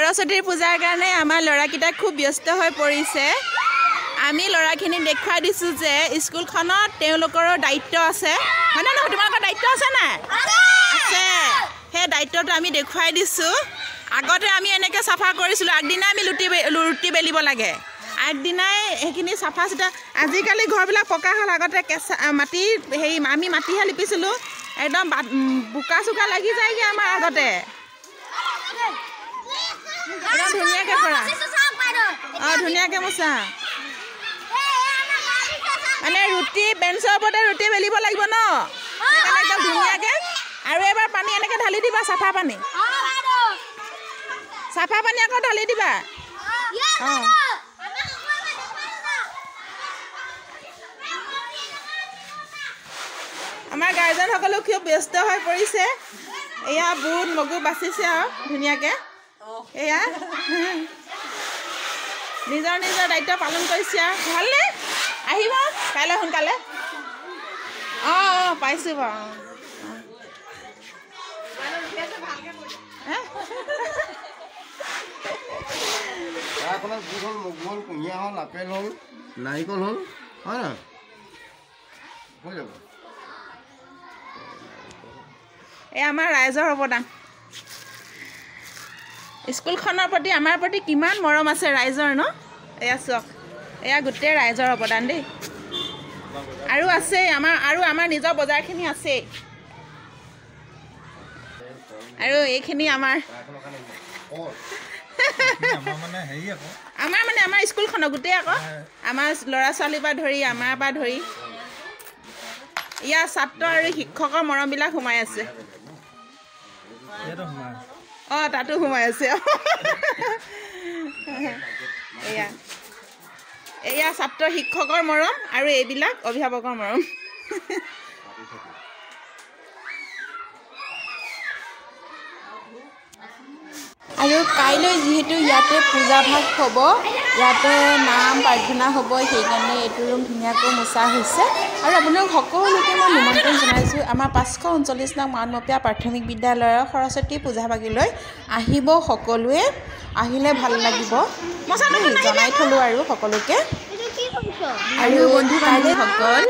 সৰস্বতীৰ পূজাৰ কাৰণে আমাৰ ল'ৰাকেইটা খুব ব্যস্ত হৈ পৰিছে আমি ল'ৰাখিনিক দেখুৱাই দিছোঁ যে স্কুলখনত তেওঁলোকৰ দায়িত্ব আছে হয় না নহয় তোমালোকৰ দায়িত্ব আছে নাই আছে সেই দায়িত্বটো আমি দেখুৱাই দিছোঁ আগতে আমি এনেকৈ চাফা কৰিছিলোঁ আগদিনাই আমি ৰুটি বেলিব লাগে আগদিনাই সেইখিনি চাফা চিতা আজিকালি ঘৰবিলাক পকা হ'ল আগতে কেঁচা মাটি হেৰি আমি মাটিহে লিপিছিলোঁ একদম বোকা চোকা লাগি যায়গৈ আমাৰ আগতে ধুনীয়াকৈ কৰা অঁ ধুনীয়াকৈ মোচা মানে ৰুটি বেঞ্চৰ ওপৰতে ৰুটি বেলিব লাগিব ন সেইকাৰণে একদম ধুনীয়াকৈ আৰু এবাৰ পানী এনেকৈ ঢালি দিবা চাফা পানী আকৌ ঢালি দিবা অঁ আমাৰ গাৰ্জেনসকলো খুব ব্যস্ত হৈ পৰিছে এয়া বুট মগু বাচিছে আৰু ধুনীয়াকৈ এয়া নিজৰ নিজৰ দায়িত্ব পালন কৰিছে আৰু ভালনে আহিব কাইলৈ সোনকালে অঁ পাইছোঁ বাৰু মগু হ'ল কুঁহিয়া হ'ল আপেল হ'ল নাৰিকল হ'ল হয় নহয় হৈ যাব এই আমাৰ ৰাইজৰ অৱদান স্কুলখনৰ প্ৰতি আমাৰ প্ৰতি কিমান মৰম আছে ৰাইজৰ ন এয়া চাওক এয়া গোটেই ৰাইজৰ অৱদান দেই আৰু আছে আমাৰ নিজৰ বজাৰখিনি আছেই আৰু এইখিনি আমাৰ আমাৰ স্কুলখনৰ গোটেই আকৌ আমাৰ ল'ৰা ছোৱালীৰ পৰা ধৰি আমাৰ পৰা ধৰি ইয়াৰ ছাত্ৰ আৰু শিক্ষকৰ মৰমবিলাক সোমাই আছে অঁ তাতো সোমাই আছে এয়া ছাত্ৰ শিক্ষকৰ মৰম আৰু এইবিলাক অভিভাৱকৰ মৰম আৰু কাইলৈ যিহেতু ইয়াতে পূজা ভাগ হ'ব ইয়াতে নাম প্ৰাৰ্থনা হ'ব সেইকাৰণে এইটো ৰুম ধুনীয়াকৈ মোচা হৈছে আৰু আপোনালোক সকলোকে মই নিমন্ত্ৰণ জনাইছোঁ আমাৰ 539 নং মানমপীয়া প্ৰাথমিক বিদ্যালয়ৰ সৰস্বতী পূজা ভাগিলৈ আহিব সকলোৱে আহিলে ভাল লাগিব জনাই থলোঁ আৰু সকলোকে আৰু বন্ধু বান্ধৱীসকল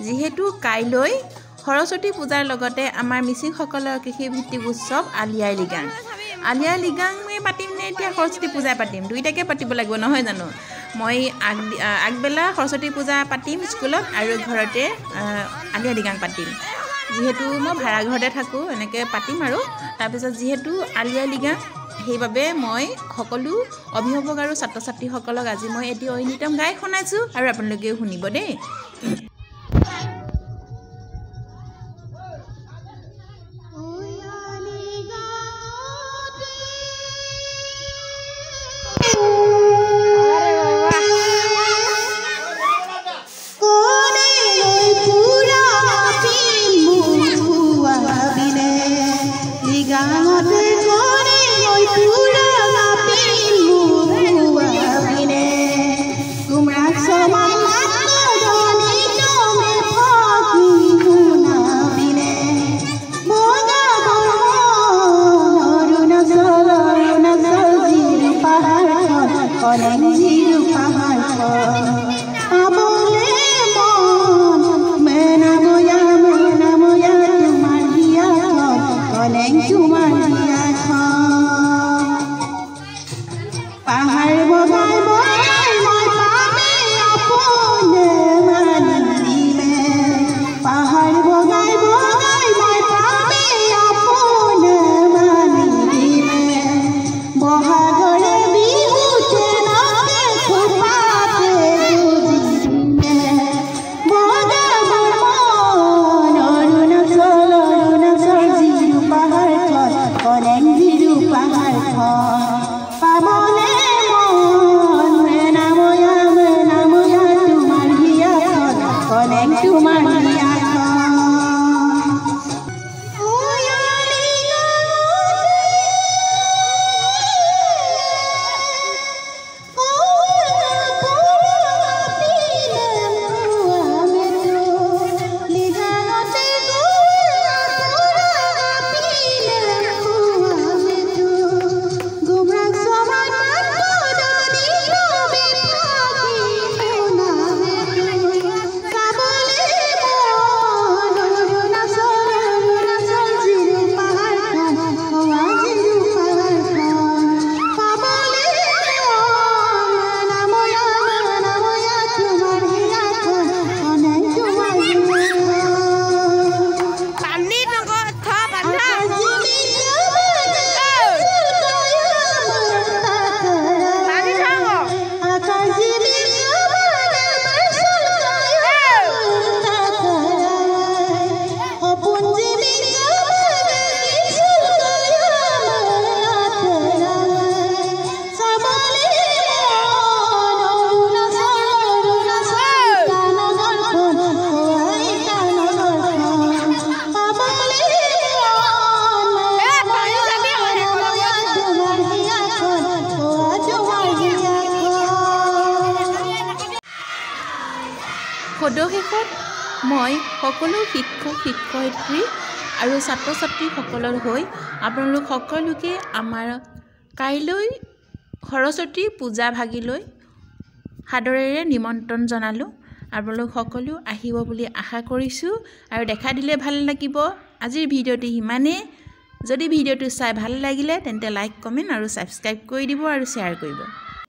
যিহেতু কাইলৈ সৰস্বতী পূজাৰ লগতে আমাৰ মিচিংসকলৰ কৃষিভিত্তিক উৎসৱ আলি আই লৃগাং পাতিম নে এতিয়া সৰস্বতী পূজাই পাতিম দুইটাকে পাতিব লাগিব নহয় জানো মই আগবেলা সৰস্বতী পূজা পাতিম স্কুলত আৰু ঘৰতে আলি আই লৃগাং পাতিম যিহেতু মই ভাড়া ঘৰতে থাকোঁ এনেকৈ পাতিম আৰু তাৰপিছত যিহেতু আলি আই লৃগাং সেইবাবে মই সকলো অভিভাৱক আৰু ছাত্ৰ ছাত্ৰীসকলক আজি মই এটি ঐনিতম গাই শুনাইছোঁ আৰু আপোনালোকেও শুনিব দেই শেষত মই সকলো শিক্ষক শিক্ষয়িত্ৰী আৰু ছাত্ৰ ছাত্ৰীসকলৰ হৈ আপোনালোক সকলোকে আমাৰ কাইলৈ সৰস্বতী পূজা ভাগিলৈ সাদৰেৰে নিমন্ত্ৰণ জনালোঁ আপোনালোক সকলো আহিব বুলি আশা কৰিছোঁ আৰু দেখা দিলে ভাল লাগিব আজিৰ ভিডিঅ'টি ইমানেই যদি ভিডিঅ'টো চাই ভাল লাগিলে তেন্তে লাইক কমেণ্ট আৰু ছাবস্ক্ৰাইব কৰি দিব আৰু শ্বেয়াৰ কৰিব